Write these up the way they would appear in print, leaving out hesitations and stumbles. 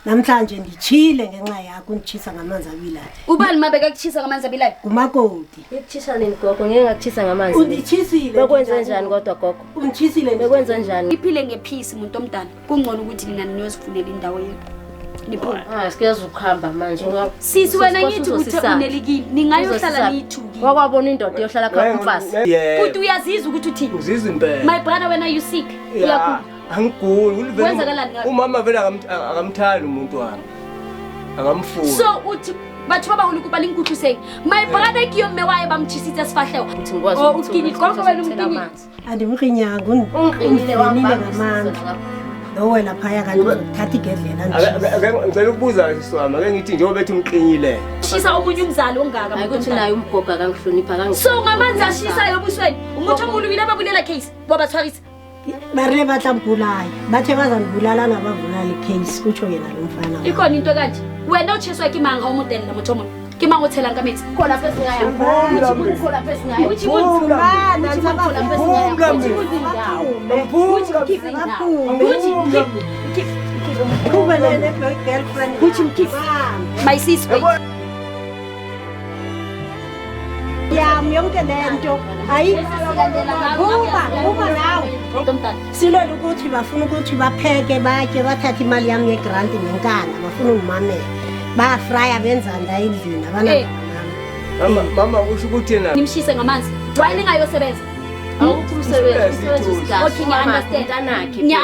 namhlanje ndichile ngenxa yakho undichisa ngamanzi abilayo. Ubani mabeka kuchisa ngamanzi abilayo? Ngumakoti. Ikuchisa nini gogo? Ngeke ngakuchisa ngamanzi. Undichisile. Bekwenze njani kodwa gogo? Undichisile. Bekwenze njani? Iphile ngepeace umuntu omdala. Kungcono ukuthi nina niyozifunela indawo yenu. Niphuma. Sikuyazi ukuhamba manje. Sisi wena ngithi ukuthi unelikini ningayohlala nithuki. Wakwabona indoda yohlala khona umfazi. Futhi uyazizwa ukuthi uthini? Uzizwa impela. My brother when are you sick? Uyagula. Angiguli. Kwenzakalani ngawe? Umama vele akamthandi umuntu wami. Akamfuni. So uthi bathu babahulu kuba linkuthiseke. My brother kiyo mme waye bamchisitsa sifahlewa. Uthi ngikwazi ukuthi ukini konke wena umntini. Andimkhinyanga ungiqinile ngamandla. Lowe laphaya kanti uthatha igedlela nje. Ngicela ukubuza siswami ake ngithi njengoba bethi umqinile. Shisa omunye umzali ongaka ukuthi naye umgogo akangihlonipha kangisho. So ngamanzi ashisa yobusweni. Umuntu omkhulu yila babulela case. Bobathwarisa. Bare bahlambulayo. Bathe bazanibulala nabavulala icase kutsho yena lo mfana. Ikhona into kanje. Wena ucheswa kimanga umudeni lamotomo. Kimanga uthela ngamethi. Khona phezulu ngaya. Khona phezulu ngaya. Uthi bana khona phezulu ngaya. Uthi indawo. Uthi khipha indawo. Uthi kuba nene girlfriend. Uthi mkhipha. My sister. Ya myonke lento hayi kuba nawe silwela ukuthi bafuna ukuthi bapheke batye bathathe imali yami yegrant ngenkana bafuna ungimamela bayafrya benza nda endlini abana mama usho ukuthi yena nimshise ngamanzi wayini ngayosebenza Okay,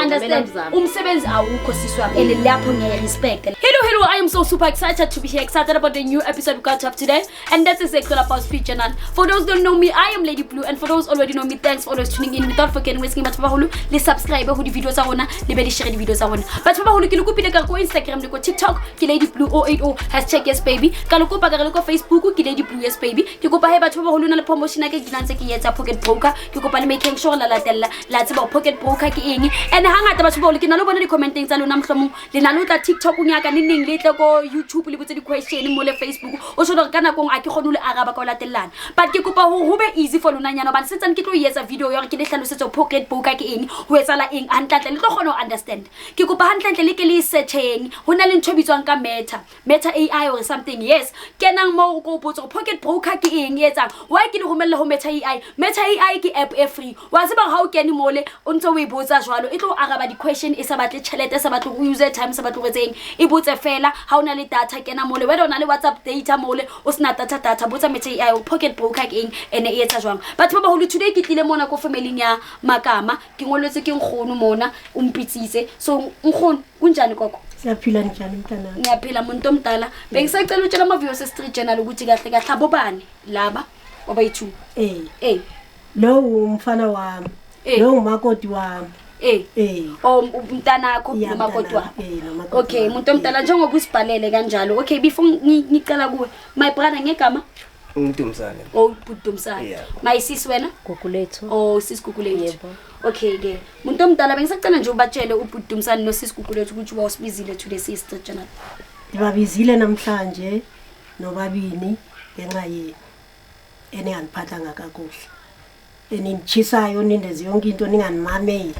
understand. Umsebenzi awukho siswami and lapho ngiya-respect. Hello, I am so super excited to be here, excited about the new episode we got up today, and that's the Excel About Speed channel. For those who don't know me, I am Lady Blue, and for those already know me, thanks for always tuning in. Without forgetting wasting batho ba holo le subscribe ho di video tsa rona le be di share di video tsa rona. Batho ba holo ke le kopile ka go Instagram le go TikTok ke Lady Blue 080 # yes baby. Ka le kopa ka le go Facebook ke Lady Blue yes baby. Ke kopa he batho ba holo na le promotion ya ke dinantse ke yetsa pocket broker. Ke kopa le making sure la latella la tseba pocket broker ke eng and hangata batho ba holo ke na le bona di commenting tsa lona mhlomong le na le tla TikTok nyaka neng le tle ko YouTube le botse di question mo le Facebook o shono ka nakong a ke kgone le araba ka latellana but ke kopa ho be easy for lona nyana ba setsane ke tlo yetsa video yo re ke le hlalosetsa pocket broker ke eng ho etsala eng antlatle le tlo kgona ho understand ke kopa hantlentle le ke le searching hona le ntho bitswang ka Meta AI or something yes kenang mo go botsa pocket broker ke eng etsang why ke le romella ho Meta AI ke app e free wa tseba ha o kene mole o ntse o e botsa jwalo e tlo araba di question e sa batle tšhelete sa batle user time sa batle retseng e botse fela ha ona le data kena mole wena ona le WhatsApp data mole o sna data botsa Meta AI o pocket broker ke eng ene e etsa jwang batho ba holo today ke tlile mona ko family ya Makama ke ngoletse ke nkgono mona o mpitsitse so nkgono kunjani kokho siyaphila njani mntana ngiyaphila umuntu omdala bengisacela utshela ama videos street journal ukuthi kahle kahle abobani laba wabayithu lo umfana wami lo umakoti wami umntanakho nomakoti wami okay umuntu omdala njengoba usibhalele kanjalo okay before ngicela kuwe my brother ngegama uNtumsane uNtumsane my sis wena Gugulethu sis Gugulethu yebo okay ke umuntu omdala bengisacela nje ubatshele uNtumsane no sis Gugulethu ukuthi wasibizile to the sister journal dibabizile namhlanje nobabini ngenxa yini eningiphathanga kakuhle enimchisayo nindezi yonke into ninganimameli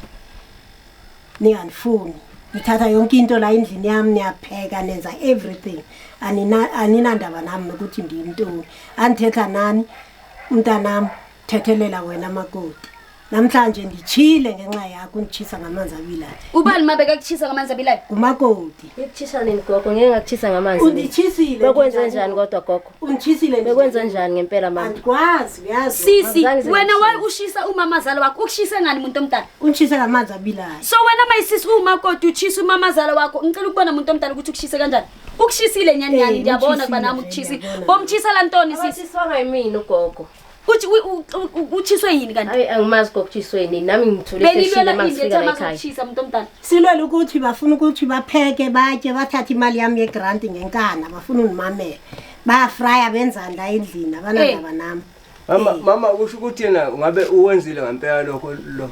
ninganifuni nithatha yonke into la endlini yami niyapheka nenza everything aninandaba nami ukuthi ngiyintoni anthetha nani umntanami thethelela wena makoti namhlanje ndichile ngenxa yakho undichisa ngamanzi abilayo ubani mabeka kuchisa ngamanzi abilayo ngumakoti ikuchisa nini gogo ngeke ngakuchisa ngamanzi undichisile bekwenze njani kodwa gogo undichisile bekwenze njani ngempela mama andikwazi uyazi sisi wena wayi ushisa umamazala wakho ukushisa ngani umuntu omdala undichisa ngamanzi abilayo so wena mayisisi umakoti uchisa umamazala wakho ngicela ukubona umuntu omdala ukuthi ukushisa kanjani ukushisile nyanyani ngiyabona kuba nami ukuchisi bomchisa la ntoni sisi siswanga yimini ugogo uthi uchiswe yini kanti hayi angimazi kokuchiswe yini nami ngithule seshile masifika la ekhaya uchisa umuntu omdala silwela ukuthi bafuna ukuthi bapheke batye bathathe imali yami yegrant ngenkana bafuna ungimamela bayafrya benza nda endlini abanandaba nami mama usho ukuthi yena ngabe uwenzile ngempela lokho lo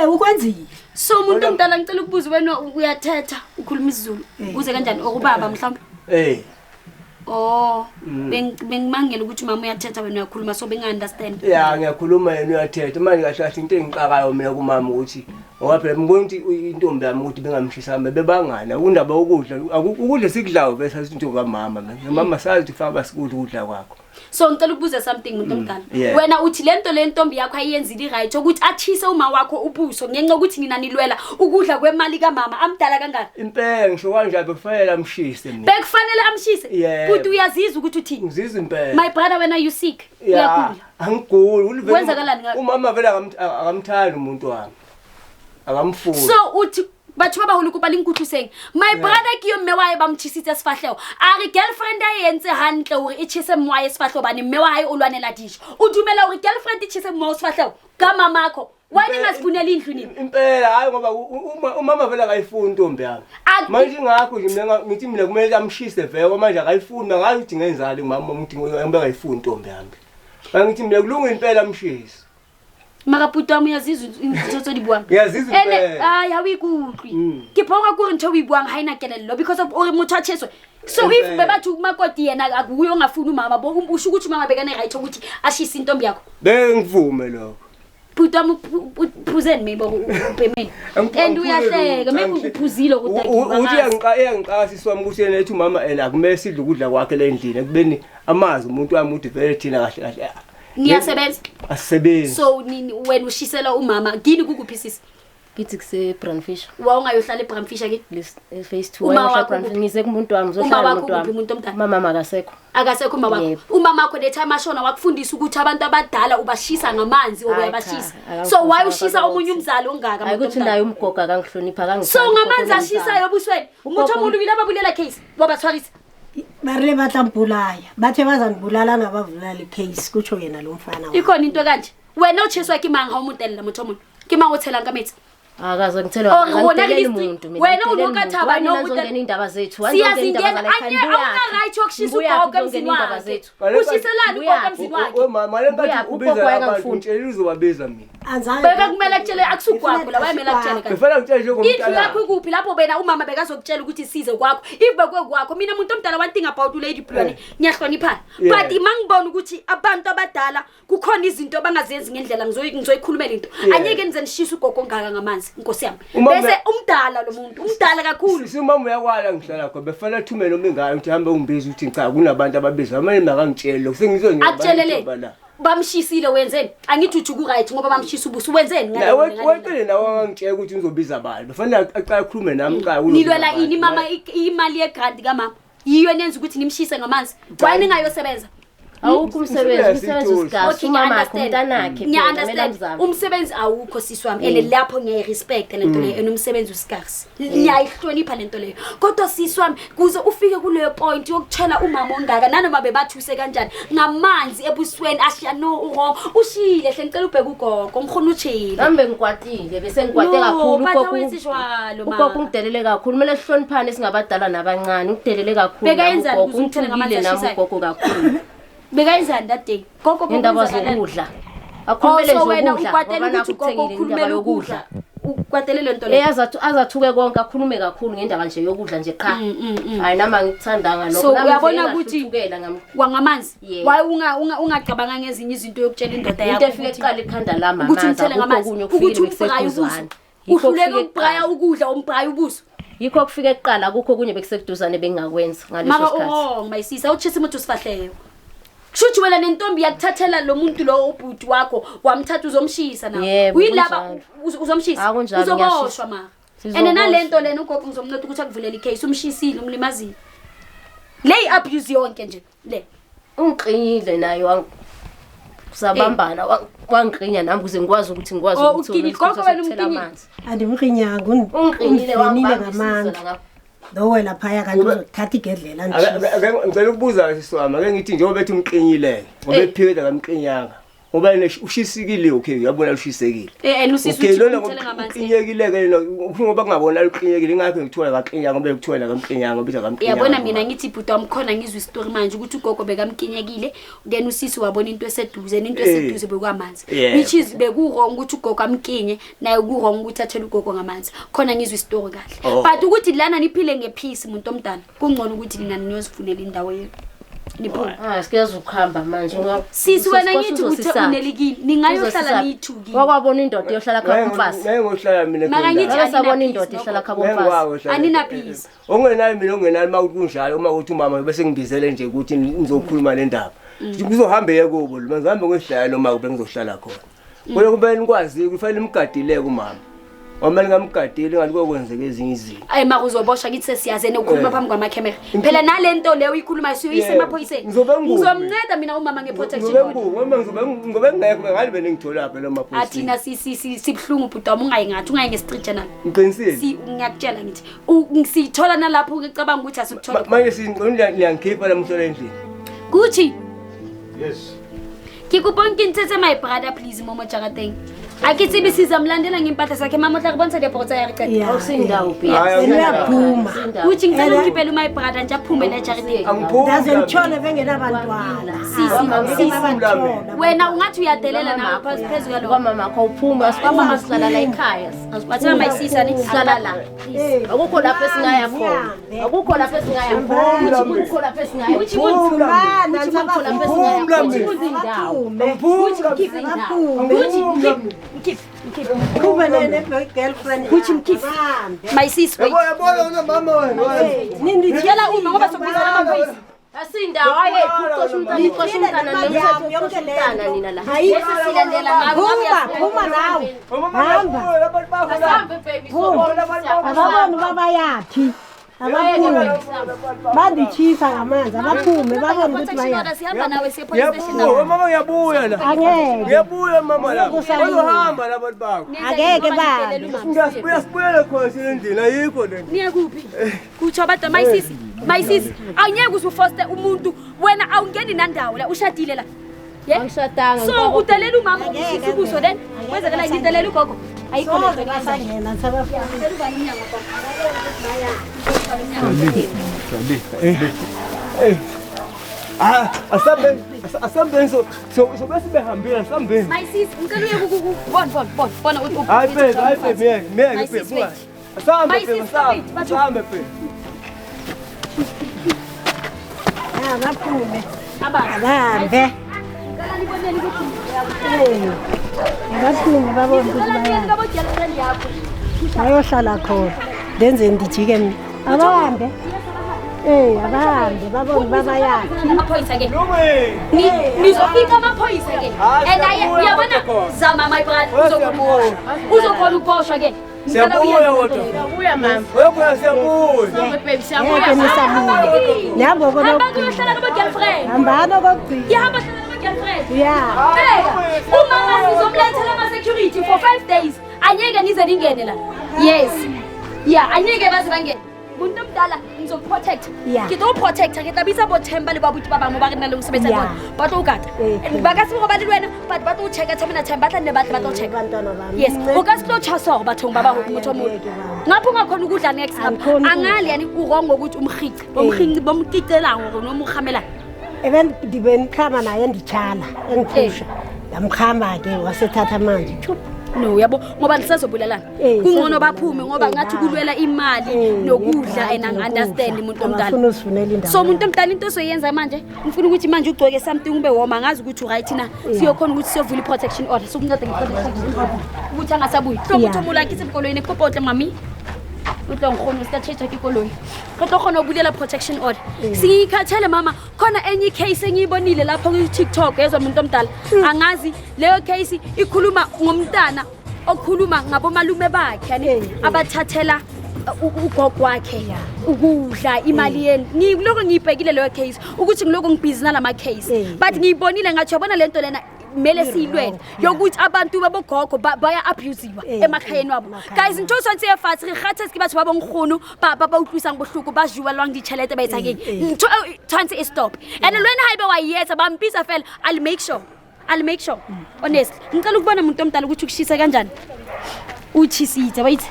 ukwenzile so umuntu omdala ngicela ukubuza wena uyathetha ukhuluma isiZulu uze kanjani okubaba mhlawumbe bengimangela ukuthi mama uyathetha wena uyakhuluma so benga understand ya ngiyakhuluma yena uyathetha manje kahle kahle into engiqakayo mina kumama ukuthi ngoba phela ngibona ukuthi intombi yami ukuthi bengamshisa bebangana undaba ukudla ukudla sikudlayo bese into kamama mama sazi ukuthi faka basikudla ukudla kwakho. So ngicela ukubuza something umuntu omdala. Wena uthi lento le ntombi yakho ayiyenzile right ukuthi athise uma wakho ubuso ngenxa ukuthi nina nilwela ukudla kwemali kamama amdala kangaka. Impela ngisho kanjalo bekufanele amshise mina. Bekufanele amshise. Futhi uyazizwa ukuthi uthini? Ngizizwa impela. My brother when are you sick? Uyagula. Angiguli. Kwenzakalani ngabe? Umama vele akamthandi umuntu wami. Akamfuni. So uthi batho ba baholo kuba linkuthuseng my brother ke yo mme wa e ba mthisitse sifahleho a re girlfriend a yentse hantle hore e tshise mwa ye sifahleho bane mme wa hae o lwanela disho o dumela hore girlfriend e tshise mwa sifahleho ka mamakho wena ngasifunela indlu nini impela hayi ngoba umama vele akayifuni intombi yami manje ngakho nje mina ngithi mina kumele amshise vele manje akayifuni ngathi uthi ngenzali umama umuntu ngayifuni intombi yami ngithi mina kulunga impela amshise Makaputo wami uyazizwa intotso di buang. Ngiyazizwa impela. Hayi awikuhlwi. Ke phonga kuri ntho o ibuang ha ina kelello because of ore motho a tsheswe. So if bebathu makoti yena akuyo ongafuni umama bo usho ukuthi umama bekane right ukuthi ashisa intombi yakho. Bengivume lokho. Puto wami phuzeni maybe upemeni. And uyahleka maybe uphuzile ukuthi uthi yangiqasiswa wami ukuthi yena ethi umama akumele sidle ukudla kwakhe le endlini ekubeni amazi umuntu wami uthi vele thina kahle kahle. Niyasebenza? Asebenza. So nini wena ushisela umama gini kukuphisisa? Kithi kuse Brandfisher. Wa ungayohlala eBrandfisher ke? Phase 2 wayosha Brandfisher ngise kumuntu wami uzohlala umuntu wami. Umuntu omdala. Mama akasekho. Akasekho umama wakho. Umama wakho le time ashona wakufundisa ukuthi abantu abadala ubashisa ngamanzi okuyabashisa. So why ushisa omunye umzali ongaka umuntu omdala? Ukuthi naye umgogo akangihlonipha kangizange. So ngamanzi ashisa yobusweni. Umuntu omulu bila babulela case. Boba tshwarisa. Bare batla mpulaya bathe bazanibulala ngabavula le case kutsho yena lo mfana wakhe ikhona into kanje wena utshiswa ke manga umutelela motho omuntu ke manga uthela ngamethi akaze ngithelwa ngantele umuntu wena unokathaba nokutela indaba zethu wazongena indaba la ekhaya buya right yokushisa ugogo emzini wakhe ushiselani ugogo emzini wakhe mama lenkathi ubiza abantu ngitshela uzobabiza mina anzange beka kumele kutshele akusugwakho la wayemela kutshele kanti kufanele ngitshele njengomntana indlu yakho ikuphi lapho wena umama bekazokutshela ukuthi size kwakho if bekwekwakho mina umuntu omdala one thing about lady Plwane ngiyahloniphana but mangibona ukuthi abantu abadala kukhona izinto bangazenzi ngendlela ngizoyikhulumela into anyeke nize nishisa ugogo ngaka ngamanzi inkosi yami bese umdala lo muntu umdala kakhulu simama uyakwala ngihlala khona befanele thumele omingayo ukuthi hambe ungibiza ukuthi cha kunabantu ababiza manje makangitshele lokho sengizonyeba akutshelele bamshisile wenzeni angithi uthi ku right ngoba bamshisa ubuso wenzeni ngale wena nawe angitshela ukuthi ngizobiza abantu befanele aqala khulume nami cha nilwela ini mama imali yegrant kamama yiyo nenza ukuthi nimshise ngamanzi why ningayosebenza awukho umsebenzi usikasi umama wakhe umntanakhe ngiyandastanda umsebenzi awukho siswami ene lapho ngiyirespect lento leyo enomsebenzi usikasi ngiyayihlonipha lento leyo kodwa siswami kuze ufike kuleyo point yokutshela umama ongaka nanoma bebathuse kanjani ngamanzi ebusweni ashiya no wrong ushile hle ngicela ubheke ugogo ngikhona utshila kambe ngikwatile bese ngikwate kakhulu ugogo ungidelele kakhulu kumele sihloniphane singabadala nabancane ungidelele kakhulu bekayenza ukuthela ngamanzi nami ugogo kakhulu bekayizani that day gogo indaba zokudla akhulumele wena zokudla ukwatela ukuthi gogo ukhulumele ukudla ukwatele lento le azathuke konke akhulume kakhulu ngendaba nje yokudla nje qha hayi nama ngithandanga lokho so uyabona ukuthi wangamanzi waye ungacabanga ngezinye izinto yokutshela indoda yakho into efike eqala ikhanda lama amanzi okunye okufike besekuzwana uhluleke ukubraya ukudla umbraya ubuso yikho kufike eqala akukho okunye bekusekuduzane bengingakwenza ngaleso sikhathi maka mayisisa uchisa umuntu usifahleyo shuthi wena nentombi yakuthathela lo muntu lo ubhuti wakho wamthatha uzomshisa nawe uyilaba uzomshisa uzoboshwa ma ene nalento lena ugogo ngizomnceda ukuthi akuvulela icase umshisile umlimazile le abuse yonke nje le ungiqinyile nayo sabambana wangiqinya nami ukuze ngikwazi ukuthi ngikwazi ukuthi gogo wena umqinyile andimqinyanga ungiqinyile wangamanzi Dowe la phaya kanti uzothatha igedlela nje. Ngicela ukubuza siswami ake ngithi njengoba bethi umqinyile ngoba ephikela ngamqinyanga. Ngoba ushisikile okay uyabona ushisekile. Usisi uthi uthele ngamanzi. Uqinyekile ke ngoba kungabona uqinyekile ingakho ngithiwa ngaqinyaga ngoba ngithiwa ngamqinyanga ngoba ngamqinyanga. Yabona mina ngithi bhuti wamkhona ngizwe istory manje ukuthi ugogo bekamqinyekile then usisi wabona into eseduze into eseduze bekwamanzi. Which is bekurong ukuthi ugogo amqinye naye kurong ukuthi athele ugogo ngamanzi. Khona ngizwe istory kahle. But ukuthi lana niphile ngepeace umuntu omdala kungcono ukuthi nina niyozifunela indawo yenu. niphuma sikezo ukuhamba manje sisi wena ngithi ukuthi unelikini ningayohlala nithuki wakwabona indoda yohlala khapha umfazi ngohlala mina maka ngithi asabona indoda ehlala khapha umfazi anina peace ongenali mina ongenali makunjalo uma uthi umama bese ngibizele nje ukuthi nizokhuluma le ndaba kuzohambe kubo mangihambe ngohlala noma kube ngizohlala khona kodwa kumele nikwazi kufanele imgadile kumama uma ningamgadile ngathi kokwenzeka ezinye izinto ayi ma uzobosha kithi sesiyazene ukukhuluma phambi kwamakhemera phela nalento leyo uyikhuluma siyise emaphoyiseni ngizomnceda mina umama ngeprotection ngoba ngobe ngeke ngale beningithola phela emaphoyiseni athina sibhlungu bhuti wami ungayengathi ungaye ngestricture nami ngiqinisile ngiyakutshela ngithi ngisithola nalapho ngicabanga ukuthi asikuthola manje sinqonile niyangikhipha lamhlola endlini Gucci yes Kikubonke intsethe my brother please Momo Jakateng Akithi bisiza mlandela ngempahla sakhe mama utla kubonisa le bhotsa yakhe awusindawo pia uyaphuma Gucci ngicela ungipele my brother nje aphume la Jakateng Dazentshole bengenabantwana wena ungathi uyadelela nawe phezulu kwalo kwamama akho uphuma asikwamama sihlala la ekhaya bathina mayisisa ni sihlala la akukho lapho esingaya khona akukho lapho esingaya khona akukho lapho esingaya my sis wait ninditshela uma ngoba sokubizana amaphoyisa asindawo hayi uqoshumntana nomthetho nina la silandela phuma nawe hamba ababona babayathi abaphuma bandichisa ngamanzi abaphume babona ukuthi baya sihamba nawe siye police station mama uyabuya la angeke uyabuya mama la uzohamba la bantu bakho angeke ba ngiyasibuya khona endlini ayikho le niya kuphi kuthi abantu my sis awunyeke usufoste umuntu wena awungeni nandawo la ushadile la angishadanga so udelela umama ukuthi ubuso then kwenzekala ngidelela ugogo ayikho le basangena sabafika asambe so bese behambile asambe my sis ngicela uye bona hayi babe miyeke babe asambe babe abaphume abahambe abaphume babona ukuthi bayohlala khona ndenze ndijike mina abahambe abahambe babona babayathi amaphoyisa ke nizofika amaphoyisa ke and uyabona zama my brother uzokhona ukuboshwa ke siyabuya wodwa uyabuya mama uyabuya siyabuya baby siyabuya nabo hamba kuyohlala nabo-girlfriend hambano kokugcina yahamba hlala nabo-girlfriend ya umama sizomlethela ama-security for 5 days anyeke nize ningene la yes ya anyeke baze bangene muntu omdala ngizokuprotect ngizowuprotecta ke tabisa bothemba le babuthi ba bangwe ba re na le mosebetsa bona ba tlo ukata ba ka se go ba le wena but ba tlo check themba na themba tla ne ba tlo check yes o ka se tlo chaswa bathong ba ba go motho mo ngapho ngakhona ukudla next ngapha angali yani urongo ukuthi umkhici bomkicela ngo noma ukhamela even dibeni khama naye ndichala engiphusha yamkhamba ke wasethatha manje no yabo ngoba lisazobulalana kungcono baphume ngoba ngathi kulwela imali nokudla and understand umuntu omdala so umuntu omdala into soyenza manje ngifuna ukuthi manje ugcoke something ube woma ngazi ukuthi right na siyokhona ukuthi siyovula protection order sokunceda ngeprotection order ukuthi angasabuyi ukuthi umuntu akithe ebukolweni ekopotle mami utlo ngikhono sitachecha kikolweni kodwa khona ubulela protection order sikhathele mama khona enye case engiyibonile lapha ku TikTok ezwa umuntu omdala angazi leyo case ikhuluma ngomntana okhuluma ngabomalume bakhe yani abathathela ugogo wakhe ukudla imali yeni ngiloko ngiyibhekile leyo case ukuthi ngiloko ngibhizi nalama case but ngiyibonile ngathi yabona lento lena mele silwele yokuthi abantu babogogo baya abusiwa emakhayeni wabo guys ntho sonke efatsi khathe ske batho ba bongkhunu ba utlwisa ngohluku ba juwa lwang ditšhelete ba etsa keng ntho tshwantse stop and lwena haibe wa yetsa ba mpisa fela I'll make sure honestly ngicela ukubona umuntu omdala ukuthi ukushisa kanjani uchisitha bayithi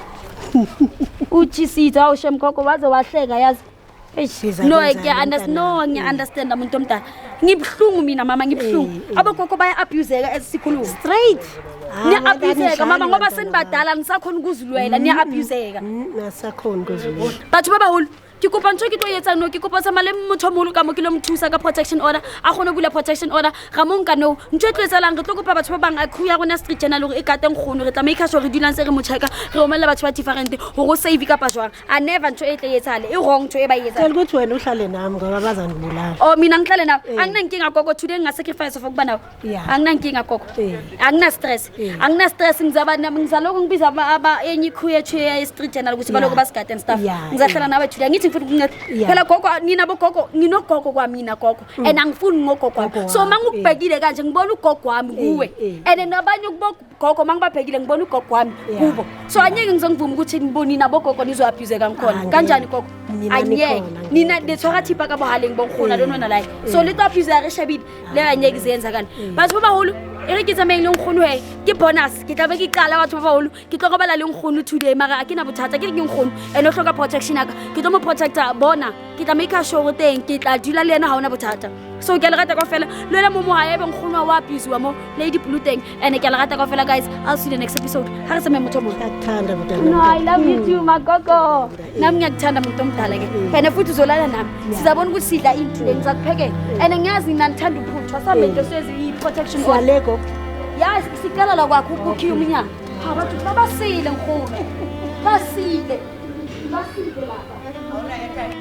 uchisitha awushem gogo waze wahleka yazi no ngiya-understand umuntu omdala ngibhlungu mina mama ngibhlungu abogogo baya abuseka esikhuluma straight niya-abuseka mama ngoba senibadala nisakhona ukuzilwela niya-abuseka nasakhona ukuzilwela batho babahulu ke kopa ntho ke tlo etsa no ke kopa tsamale motho mo ka mo ke lo mthusa ka protection order a gone bula protection order ga mo nka no ntho tlo etsalang re tlo kopa batho ba bang a crew ya rona street journal gore e kateng khono re tla make sure re dulang se re mo checka re romela batho ba different go save ka pa jwang a never ntho e tle etsale e wrong ntho e ba etsa ukuthi wena uhlale nami ngoba bazangibulala oh mina ngihlale nawe anginankinga gogo today ngasacrifice of ukuba nawe anginankinga gogo angina stress ngizaloku ngibiza aba enye crew yethu ye street journal ukuthi baloko basigade and stuff ngizahlala nawe today ngithi ngifuna ukunceda phela gogo nina bogogo nginogogo kwamina gogo and angifuni ngogogo wami so mangukubhekile kanje ngibona ugogo wami kuwe and nabanye ukugogo mangibabhekile ngibona ugogo wami kubo so anyeke ngizongivuma ukuthi ngiboni nabo gogo nizoabuseka ngikhona kanjani gogo anyeke nina lethwaka thipa ka bohaleng bongkhona lonona la so le twa abuse re shabile le anyeke izenza kana batho ba baholo ere ke tsameng le nkgono he ke bonus ke tla be ke qala batho ba baholo ke tlo go bala le nkgono today mara a ke na bothata ke nkgono ene o hloka protection aka ke tlo mo protecta bona ke tla make sure teng ke tla dula le yena ha ona bothata so ke le rata ka fela le le mo hae be nkgono wa abuse wa mo lady blue teng ene ke le rata ka fela guys I'll see you in the next episode ha re seme motho mo Thanda mntana no I love you too magogo nami ngiyakuthanda muntu omdala ke ene futhi uzolala nami sizabona ukuthi sidla into ngizakuphekela ene ngiyazi mina ngithanda uphuthu asambe into sezi i protection kwaleko ya sikala la kwakho ukukhiya umnyaka ha bathu babasile nkgono basile lapha awuna ekhaya